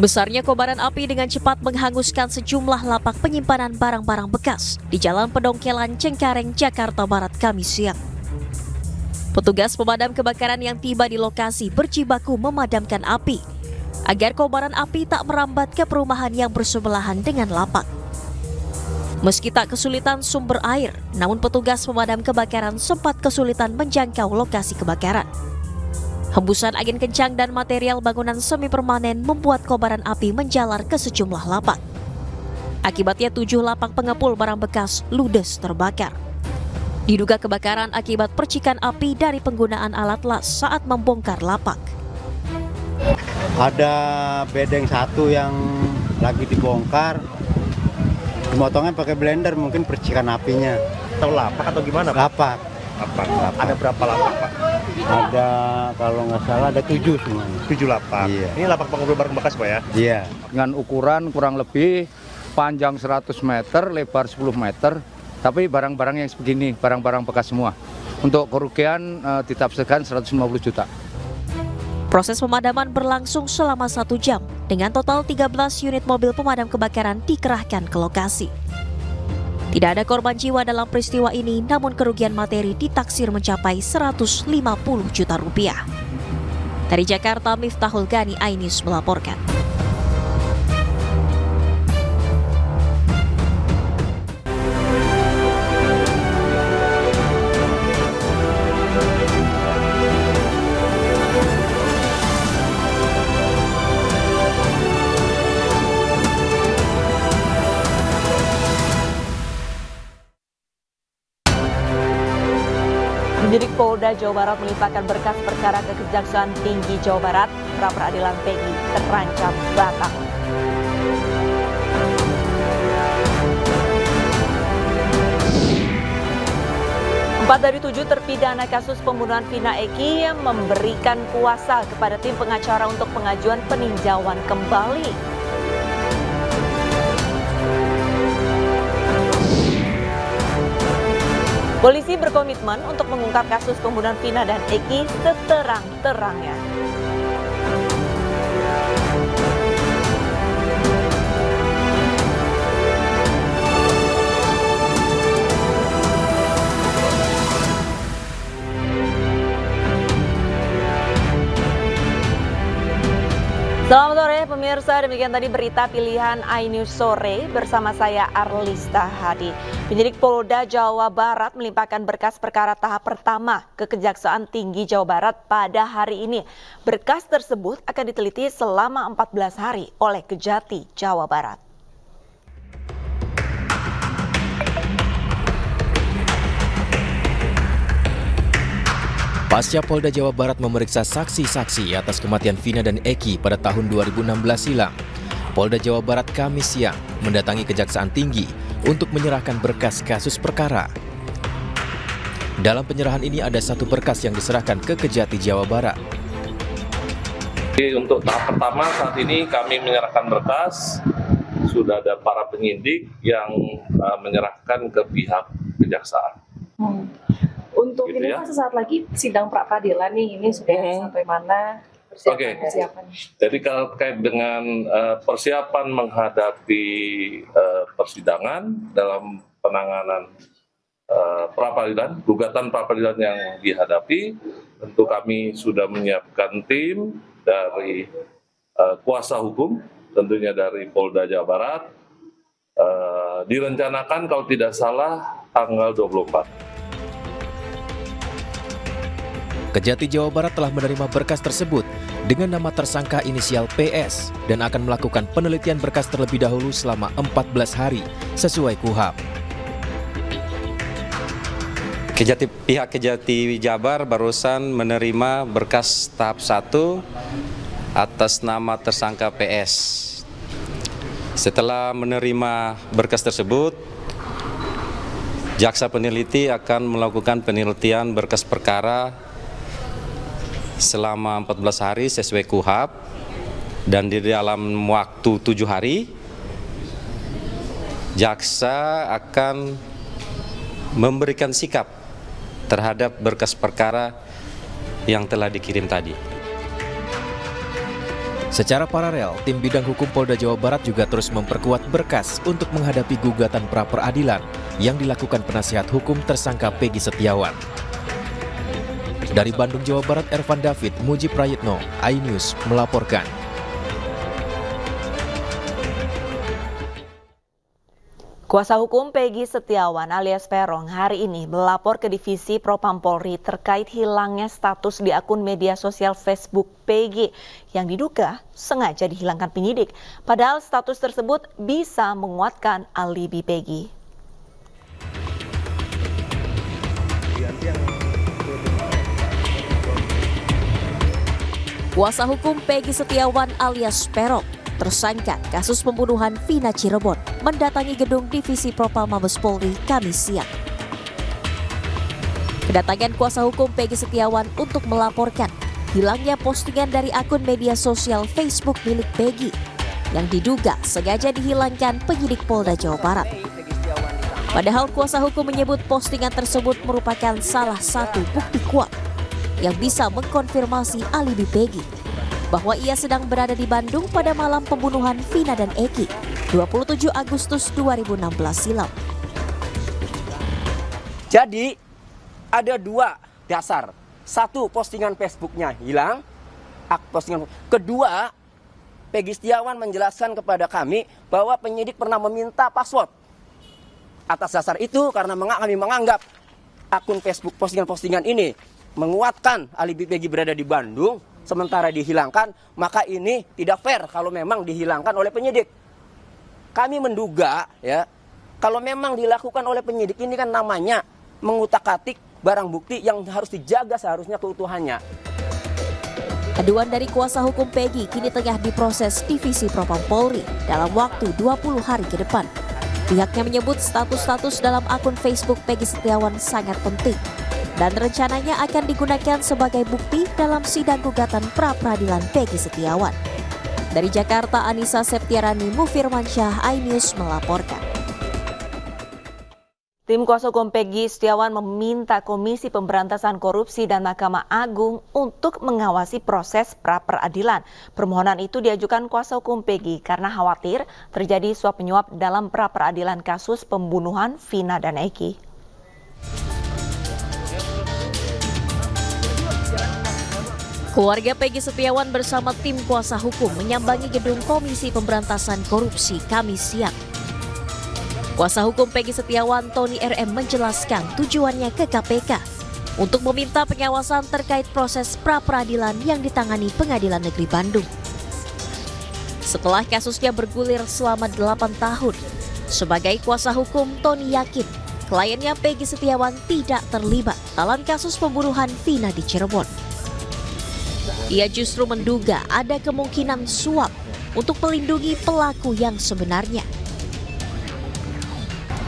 Besarnya kobaran api dengan cepat menghanguskan sejumlah lapak penyimpanan barang-barang bekas di Jalan Pedongkelan, Cengkareng, Jakarta Barat, Kamis siang. Petugas pemadam kebakaran yang tiba di lokasi berjibaku memadamkan api agar kobaran api tak merambat ke perumahan yang bersebelahan dengan lapak. Meski tak kesulitan sumber air, namun petugas pemadam kebakaran sempat kesulitan menjangkau lokasi kebakaran. Hembusan angin kencang dan material bangunan semi permanen membuat kobaran api menjalar ke sejumlah lapak. Akibatnya 7 lapak pengepul barang bekas ludes terbakar. Diduga kebakaran akibat percikan api dari penggunaan alat las saat membongkar lapak. Ada bedeng satu yang lagi dibongkar, dimotongnya pakai blender, mungkin percikan apinya. Atau lapak atau gimana, Pak? Lapak. Ada berapa lapak, Pak? Ada, kalau nggak salah ada 7 semuanya. 7 lapak. Iya. Ini lapak pengepul barang bekas, Pak ya? Iya. Dengan ukuran kurang lebih panjang 100 meter, lebar 10 meter, tapi barang-barang yang segini, barang-barang bekas semua. Untuk kerugian ditafsirkan 150 juta. Proses pemadaman berlangsung selama 1 jam, dengan total 13 unit mobil pemadam kebakaran dikerahkan ke lokasi. Tidak ada korban jiwa dalam peristiwa ini, namun kerugian materi ditaksir mencapai 150 juta rupiah. Dari Jakarta, Miftahul Gani, iNews melaporkan. Penyidik Polda Jawa Barat melimpahkan berkas perkara ke Kejaksaan Tinggi Jawa Barat. Pra-peradilan Peggy terancam batal. Empat dari 7 terpidana kasus pembunuhan Vina Eki yang memberikan kuasa kepada tim pengacara untuk pengajuan peninjauan kembali. Polisi berkomitmen untuk mengungkap kasus pembunuhan Vina dan Eki seterang-terangnya. Selamat sore pemirsa, demikian tadi berita pilihan iNews Sore bersama saya Arlista Hadi. Penyidik Polda Jawa Barat melimpahkan berkas perkara tahap pertama ke Kejaksaan Tinggi Jawa Barat pada hari ini. Berkas tersebut akan diteliti selama 14 hari oleh Kejati Jawa Barat. Pasca Polda Jawa Barat memeriksa saksi-saksi atas kematian Vina dan Eki pada tahun 2016 silam, Polda Jawa Barat Kamis siang mendatangi Kejaksaan Tinggi untuk menyerahkan berkas kasus perkara. Dalam penyerahan ini ada 1 berkas yang diserahkan ke Kejati Jawa Barat. Untuk tahap pertama saat ini kami menyerahkan berkas, sudah ada para penyidik yang menyerahkan ke pihak kejaksaan. Untuk Gitu ini ya. kan sesaat lagi sidang pra-peradilan nih, ini sudah sampai mana persiapan? Jadi kalau terkait dengan persiapan menghadapi persidangan dalam penanganan pra-peradilan, gugatan pra-peradilan yang dihadapi, tentu kami sudah menyiapkan tim dari kuasa hukum, tentunya dari Polda Jawa Barat, direncanakan kalau tidak salah tanggal 24. Kejati Jawa Barat telah menerima berkas tersebut dengan nama tersangka inisial PS dan akan melakukan penelitian berkas terlebih dahulu selama 14 hari sesuai KUHP. Pihak Kejati Jabar barusan menerima berkas tahap 1 atas nama tersangka PS. Setelah menerima berkas tersebut, jaksa peneliti akan melakukan penelitian berkas perkara selama 14 hari sesuai KUHP, dan di dalam waktu 7 hari jaksa akan memberikan sikap terhadap berkas perkara yang telah dikirim tadi. Secara paralel, tim bidang hukum Polda Jawa Barat juga terus memperkuat berkas untuk menghadapi gugatan pra-peradilan yang dilakukan penasihat hukum tersangka Peggy Setiawan. Dari Bandung, Jawa Barat, Ervan David, Muji Prayitno, iNews melaporkan. Kuasa hukum Peggy Setiawan alias Peron hari ini melapor ke Divisi Propam Polri terkait hilangnya status di akun media sosial Facebook Peggy yang diduga sengaja dihilangkan penyidik. Padahal status tersebut bisa menguatkan alibi Peggy. Kuasa hukum Peggy Setiawan alias Peron, tersangka kasus pembunuhan Vina Cirebon, mendatangi gedung Divisi Propam Mabes Polri Kamis siang. Kedatangan kuasa hukum Peggy Setiawan untuk melaporkan hilangnya postingan dari akun media sosial Facebook milik Peggy yang diduga sengaja dihilangkan penyidik Polda Jawa Barat. Padahal kuasa hukum menyebut postingan tersebut merupakan salah satu bukti kuat yang bisa mengkonfirmasi alibi Peggy bahwa ia sedang berada di Bandung pada malam pembunuhan Vina dan Eki 27 Agustus 2016 silam. Jadi ada dua dasar. Satu, postingan Facebooknya hilang. Kedua, Peggy Setiawan menjelaskan kepada kami bahwa penyidik pernah meminta password. Atas dasar itu, karena kami menganggap akun Facebook postingan-postingan ini menguatkan alibi Peggy berada di Bandung, sementara dihilangkan, maka ini tidak fair kalau memang dihilangkan oleh penyidik. Kami menduga ya, kalau memang dilakukan oleh penyidik ini kan namanya mengutak-atik barang bukti yang harus dijaga seharusnya keutuhannya. Aduan dari kuasa hukum Peggy kini tengah diproses Divisi Propam Polri dalam waktu 20 hari ke depan. Pihaknya menyebut status-status dalam akun Facebook Peggy Setiawan sangat penting dan rencananya akan digunakan sebagai bukti dalam sidang gugatan pra-peradilan Peggy Setiawan. Dari Jakarta, Anissa Septiarani, Mufirmansyah, iNews melaporkan. Tim kuasa hukum Peggy Setiawan meminta Komisi Pemberantasan Korupsi dan Mahkamah Agung untuk mengawasi proses pra-peradilan. Permohonan itu diajukan kuasa hukum Peggy karena khawatir terjadi suap menyuap dalam pra-peradilan kasus pembunuhan Vina dan Eki. Keluarga Peggy Setiawan bersama tim kuasa hukum menyambangi gedung Komisi Pemberantasan Korupsi Kamis siang. Kuasa hukum Peggy Setiawan, Tony RM, menjelaskan tujuannya ke KPK untuk meminta pengawasan terkait proses pra-peradilan yang ditangani Pengadilan Negeri Bandung. Setelah kasusnya bergulir selama 8 tahun, sebagai kuasa hukum, Tony yakin kliennya Peggy Setiawan tidak terlibat dalam kasus pembunuhan Vina di Cirebon. Ia justru menduga ada kemungkinan suap untuk melindungi pelaku yang sebenarnya.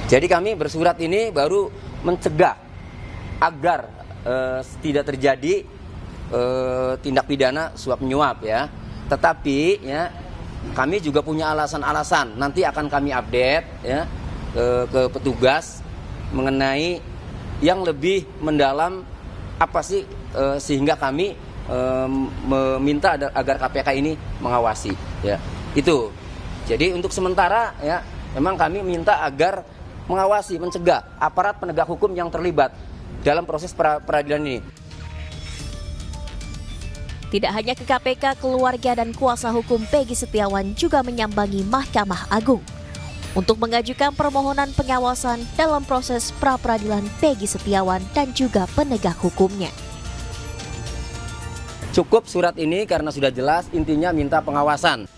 Jadi kami bersurat ini baru mencegah agar tidak terjadi tindak pidana suap menyuap ya. Tetapi ya kami juga punya alasan-alasan. Nanti akan kami update ya ke petugas mengenai yang lebih mendalam apa sih sehingga kami meminta agar KPK ini mengawasi ya. Itu. Jadi untuk sementara ya memang kami minta agar mengawasi, mencegah aparat penegak hukum yang terlibat dalam proses peradilan ini. Tidak hanya ke KPK, keluarga dan kuasa hukum Peggy Setiawan juga menyambangi Mahkamah Agung untuk mengajukan permohonan pengawasan dalam proses pra-peradilan Peggy Setiawan dan juga penegak hukumnya. Cukup surat ini karena sudah jelas intinya minta pengawasan.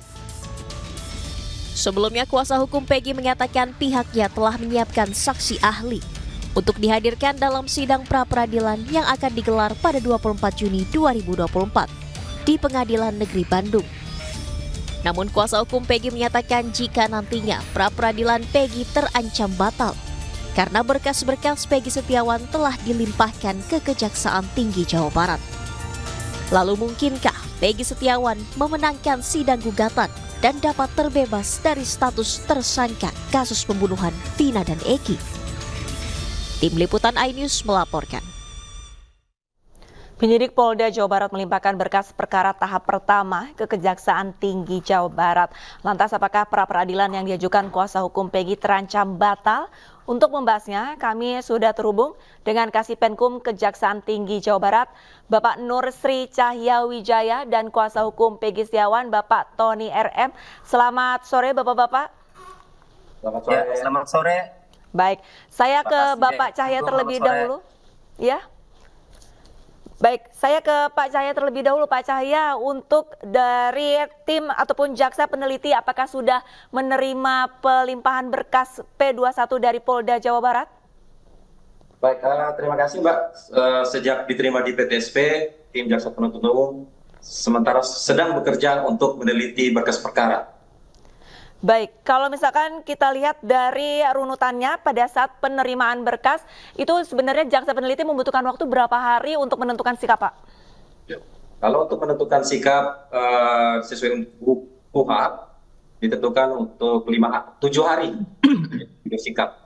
Sebelumnya, kuasa hukum Peggy mengatakan pihaknya telah menyiapkan saksi ahli untuk dihadirkan dalam sidang pra-peradilan yang akan digelar pada 24 Juni 2024 di Pengadilan Negeri Bandung. Namun kuasa hukum Peggy menyatakan jika nantinya pra-peradilan Peggy terancam batal karena berkas-berkas Peggy Setiawan telah dilimpahkan ke Kejaksaan Tinggi Jawa Barat. Lalu mungkinkah Peggy Setiawan memenangkan sidang gugatan dan dapat terbebas dari status tersangka kasus pembunuhan Vina dan Eki? Tim Liputan iNews melaporkan. Penyidik Polda Jawa Barat melimpahkan berkas perkara tahap pertama ke Kejaksaan Tinggi Jawa Barat. Lantas apakah pra-peradilan yang diajukan kuasa hukum Peggy terancam batal? Untuk membahasnya, kami sudah terhubung dengan Kasipenkum Kejaksaan Tinggi Jawa Barat, Bapak Nur Sri Cahyawijaya, dan kuasa hukum Peggy Setiawan, Bapak Tony RM. Selamat sore, Bapak-Bapak. Selamat sore. Ya, selamat sore. Baik, saya ke Bapak Cahya terlebih dahulu. Ya. Baik, saya ke Pak Cahya terlebih dahulu. Pak Cahya, untuk dari tim ataupun jaksa peneliti, apakah sudah menerima pelimpahan berkas P21 dari Polda Jawa Barat? Baik, terima kasih Mbak. Sejak diterima di PTSP, tim jaksa penuntut umum sementara sedang bekerja untuk meneliti berkas perkara. Baik, kalau misalkan kita lihat dari runutannya pada saat penerimaan berkas, itu sebenarnya jaksa peneliti membutuhkan waktu berapa hari untuk menentukan sikap, Pak? Kalau untuk menentukan sikap sesuai KUHP, ditentukan untuk 7 hari untuk sikap.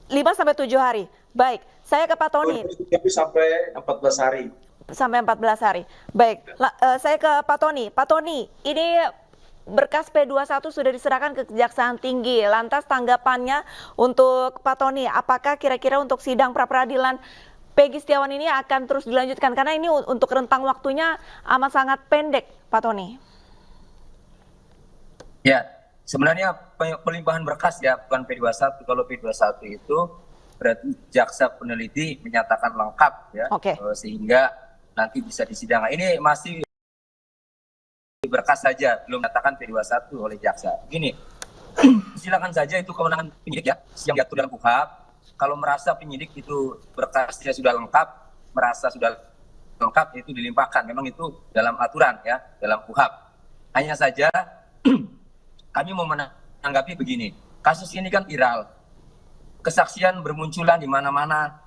5-7 hari. Baik, saya ke Pak Tony. Sampai 14 hari. Sampai 14 hari. Baik, saya ke Pak Tony. Pak Tony, ini berkas P21 sudah diserahkan ke Kejaksaan Tinggi. Lantas tanggapannya untuk Pak Tony, apakah kira-kira untuk sidang pra-peradilan Peggy Setiawan ini akan terus dilanjutkan? Karena ini untuk rentang waktunya amat sangat pendek, Pak Tony. Ya, sebenarnya pelimpahan berkas ya, bukan P21. Kalau P21 itu berarti jaksa peneliti menyatakan lengkap ya, sehingga nanti bisa disidang. Ini masih berkas saja, belum menyatakan P21 oleh jaksa. Gini, silakan saja itu kewenangan penyidik ya, yang diatur dalam KUHP. Kalau merasa penyidik itu berkasnya sudah lengkap, merasa sudah lengkap, itu dilimpahkan. Memang itu dalam aturan ya, dalam KUHP. Hanya saja kami mau menanggapi begini, kasus ini kan viral, kesaksian bermunculan di mana-mana,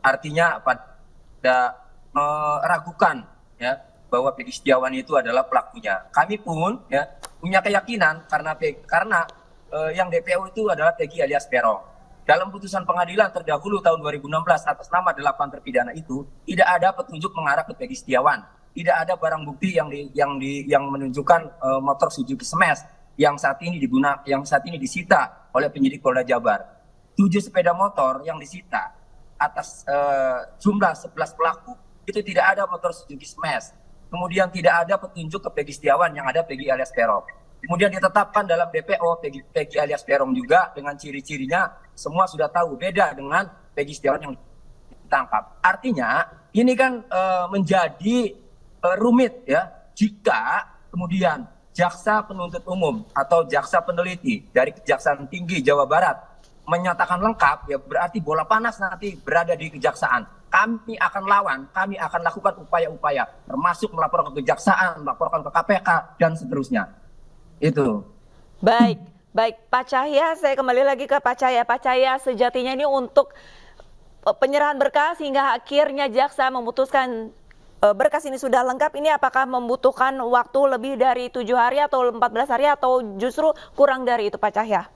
artinya pada meragukan ya bahwa Peggy Setiawan itu adalah pelakunya. Kami pun ya punya keyakinan karena yang DPO itu adalah Peggy alias Peron. Dalam putusan pengadilan terdahulu tahun 2016 atas nama 8 terpidana itu tidak ada petunjuk mengarah ke Peggy Setiawan. Tidak ada barang bukti yang menunjukkan motor Suzuki Smash yang saat ini disita oleh penyidik Polda Jabar. 7 sepeda motor yang disita atas jumlah 11 pelaku itu tidak ada motor Suzuki Smash. Kemudian tidak ada petunjuk ke Peggy Setiawan, yang ada Peggy alias Peron. Kemudian ditetapkan dalam DPO Peggy alias Peron juga dengan ciri-cirinya semua sudah tahu, beda dengan Peggy Setiawan yang ditangkap. Artinya ini kan menjadi rumit ya jika kemudian jaksa penuntut umum atau jaksa peneliti dari Kejaksaan Tinggi Jawa Barat menyatakan lengkap, ya berarti bola panas nanti berada di kejaksaan. Kami akan lawan, kami akan lakukan upaya-upaya, termasuk melaporkan ke kejaksaan, melaporkan ke KPK, dan seterusnya. Itu. Baik, Pak Cahya, saya kembali lagi ke Pak Cahya. Pak Cahya, sejatinya ini untuk penyerahan berkas hingga akhirnya jaksa memutuskan berkas ini sudah lengkap, ini apakah membutuhkan waktu lebih dari 7 hari atau 14 hari atau justru kurang dari itu, Pak Cahya?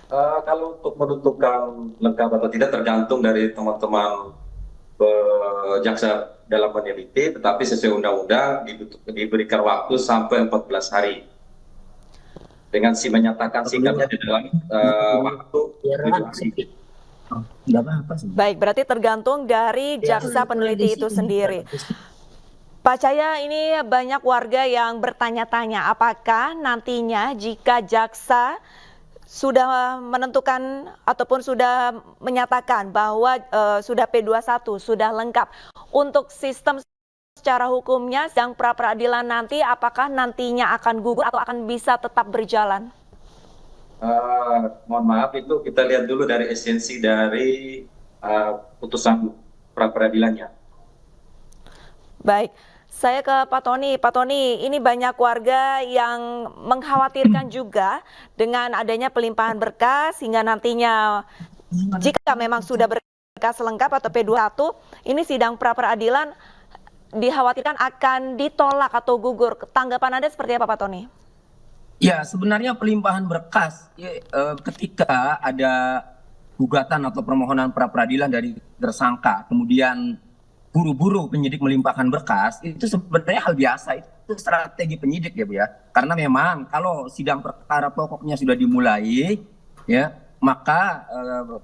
Kalau untuk menentukan lengkap atau tidak tergantung dari teman-teman jaksa dalam meneliti, tetapi sesuai undang-undang diberikan waktu sampai 14 hari. Dengan menyatakan sikapnya di dalam waktu 7 hari. Baik, berarti tergantung dari jaksa peneliti itu sendiri. Pak Cahya, ini banyak warga yang bertanya-tanya apakah nantinya jika jaksa sudah menentukan ataupun sudah menyatakan bahwa sudah P21, sudah lengkap. Untuk sistem secara hukumnya, sidang pra-peradilan nanti apakah nantinya akan gugur atau akan bisa tetap berjalan? Mohon maaf, itu kita lihat dulu dari esensi dari putusan pra-peradilannya. Baik. Saya ke Pak Tony. Pak Tony, ini banyak warga yang mengkhawatirkan juga dengan adanya pelimpahan berkas hingga nantinya jika memang sudah berkas lengkap atau P21, ini sidang pra-peradilan dikhawatirkan akan ditolak atau gugur. Tanggapan Anda seperti apa, Pak Tony? Ya, sebenarnya pelimpahan berkas ketika ada gugatan atau permohonan pra-peradilan dari tersangka, kemudian buru-buru penyidik melimpahkan berkas itu sebenarnya hal biasa, itu strategi penyidik ya Bu ya. Karena memang kalau sidang perkara pokoknya sudah dimulai ya, maka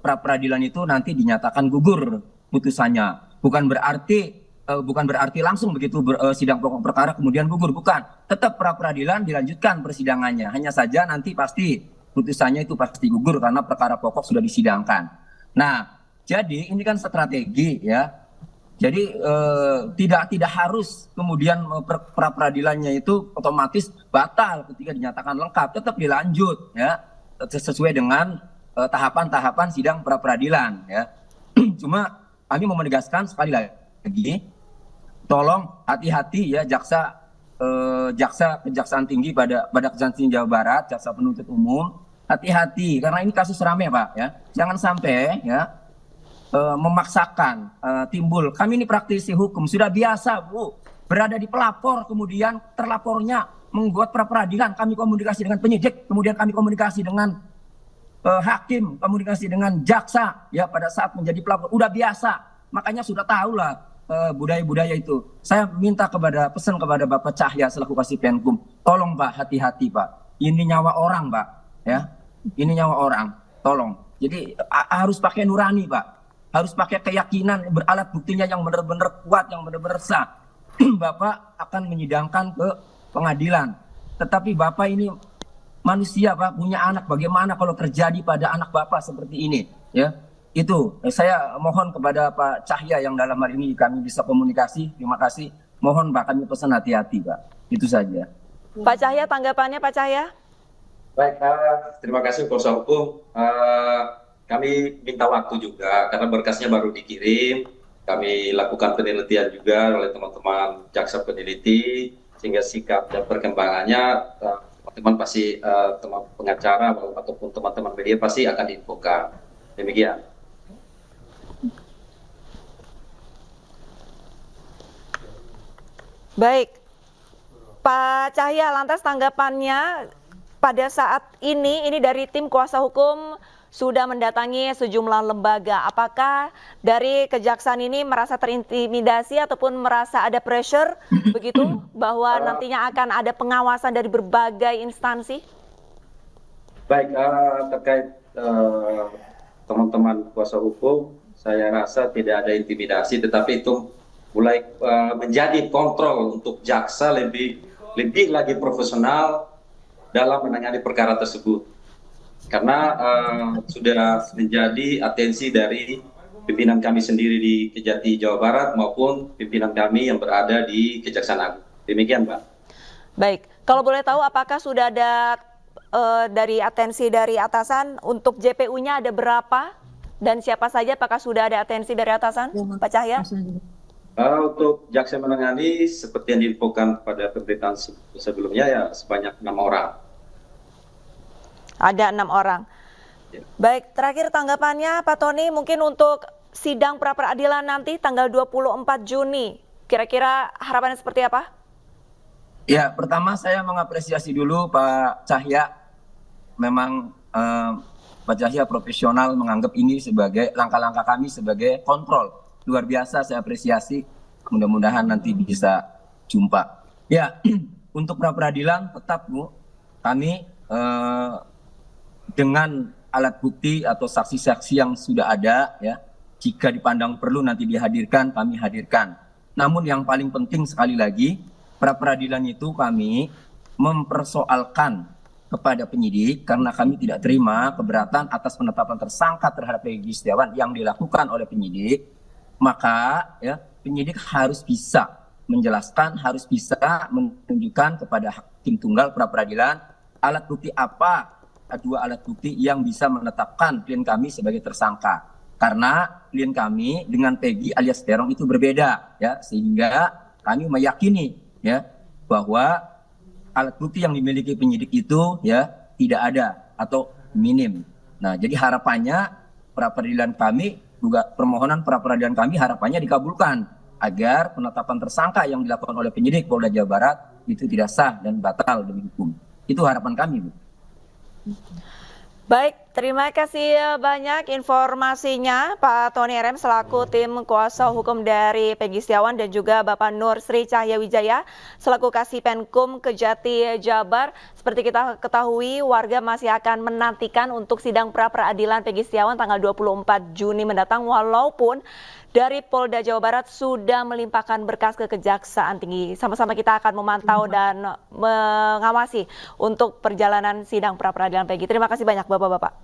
pra peradilan itu nanti dinyatakan gugur putusannya. Bukan berarti langsung begitu sidang pokok perkara kemudian gugur, bukan. Tetap pra peradilan dilanjutkan persidangannya. Hanya saja nanti pasti putusannya itu pasti gugur karena perkara pokok sudah disidangkan. Nah, jadi ini kan strategi ya. Jadi tidak harus kemudian pra peradilannya itu otomatis batal ketika dinyatakan lengkap, tetap dilanjut ya sesuai dengan tahapan-tahapan sidang pra peradilan ya. Cuma kami mau menegaskan sekali lagi, tolong hati-hati ya Kejaksaan Tinggi pada Kejaksaan Tinggi Jawa Barat, jaksa penuntut umum, hati-hati karena ini kasus rame Pak ya. Jangan sampai ya memaksakan timbul. Kami ini praktisi hukum sudah biasa Bu berada di pelapor, kemudian terlapornya membuat pra peradilan, kami komunikasi dengan penyidik, kemudian kami komunikasi dengan hakim, komunikasi dengan jaksa ya pada saat menjadi pelapor, udah biasa, makanya sudah tahu lah budaya-budaya itu. Saya minta pesan kepada Bapak Cahya selaku Kasipenkum, tolong Pak, hati-hati Pak, ini nyawa orang Pak ya, ini nyawa orang, tolong. Jadi harus pakai nurani Pak, harus pakai keyakinan, beralat buktinya yang benar-benar kuat, yang benar-benar sah. Bapak akan menyidangkan ke pengadilan. Tetapi Bapak ini manusia Pak, punya anak. Bagaimana kalau terjadi pada anak Bapak seperti ini? Ya, itu saya mohon kepada Pak Cahya yang dalam hal ini kami bisa komunikasi. Terima kasih. Mohon Pak, kami pesan hati-hati Pak. Itu saja. Pak Cahya, tanggapannya Pak Cahya? Baik, terima kasih kuasa hukum. Kami minta waktu juga karena berkasnya baru dikirim. Kami lakukan penelitian juga oleh teman-teman jaksa peneliti, sehingga sikap dan perkembangannya teman-teman pasti, teman pengacara ataupun teman-teman media pasti akan diinfokan. Demikian. Baik, Pak Cahya, lantas tanggapannya pada saat ini dari tim kuasa hukum sudah mendatangi sejumlah lembaga. Apakah dari kejaksaan ini merasa terintimidasi ataupun merasa ada pressure begitu bahwa nantinya akan ada pengawasan dari berbagai instansi? Baik, terkait teman-teman kuasa hukum, saya rasa tidak ada intimidasi, tetapi itu mulai menjadi kontrol untuk jaksa lebih lagi profesional dalam menangani perkara tersebut. Karena sudah menjadi atensi dari pimpinan kami sendiri di Kejati Jawa Barat maupun pimpinan kami yang berada di Kejaksaan Agung. Demikian Pak. Baik, kalau boleh tahu apakah sudah ada dari atensi dari atasan untuk JPU-nya ada berapa dan siapa saja, apakah sudah ada atensi dari atasan Pak Cahya? Untuk jaksa menangani seperti yang diinfokan pada pemberitaan sebelumnya ya sebanyak 6 orang. Ada 6 orang. Ya. Baik, terakhir tanggapannya Pak Tony, mungkin untuk sidang pra peradilan nanti tanggal 24 Juni, kira-kira harapannya seperti apa? Ya, pertama saya mengapresiasi dulu Pak Cahya. Memang Pak Cahya profesional menganggap ini sebagai langkah-langkah kami sebagai kontrol. Luar biasa, saya apresiasi. Mudah-mudahan nanti bisa jumpa. Ya, untuk pra peradilan tetap Bu, kami dengan alat bukti atau saksi-saksi yang sudah ada ya, jika dipandang perlu nanti dihadirkan, kami hadirkan. Namun yang paling penting sekali lagi, pra peradilan itu kami mempersoalkan kepada penyidik karena kami tidak terima keberatan atas penetapan tersangka terhadap Peggy Setiawan yang dilakukan oleh penyidik. Maka ya, penyidik harus bisa menjelaskan, harus bisa menunjukkan kepada hakim tunggal pra peradilan alat bukti apa, dua alat bukti yang bisa menetapkan klien kami sebagai tersangka. Karena klien kami dengan Peggy alias Terong itu berbeda ya, sehingga kami meyakini ya bahwa alat bukti yang dimiliki penyidik itu ya tidak ada atau minim. Nah, jadi harapannya pra peradilan kami juga permohonan pra peradilan kami harapannya dikabulkan agar penetapan tersangka yang dilakukan oleh penyidik Polda Jawa Barat itu tidak sah dan batal demi hukum. Itu harapan kami, Bu. Baik, terima kasih banyak informasinya Pak Tony RM selaku tim kuasa hukum dari Peggy Setiawan dan juga Bapak Nur Sri Cahyawijaya selaku Kasipenkum Kejati Jabar. Seperti kita ketahui, warga masih akan menantikan untuk sidang pra-peradilan Peggy Setiawan tanggal 24 Juni mendatang walaupun dari Polda Jawa Barat sudah melimpahkan berkas ke Kejaksaan Tinggi. Sama-sama kita akan memantau dan mengawasi untuk perjalanan sidang pra-peradilan Peggy. Terima kasih banyak Bapak-Bapak.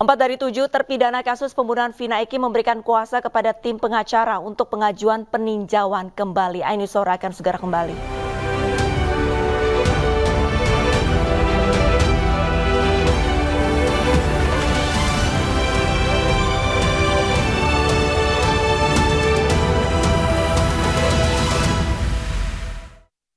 4 dari 7 terpidana kasus pembunuhan Vina Eki memberikan kuasa kepada tim pengacara untuk pengajuan peninjauan kembali. iNews Sore akan segera kembali.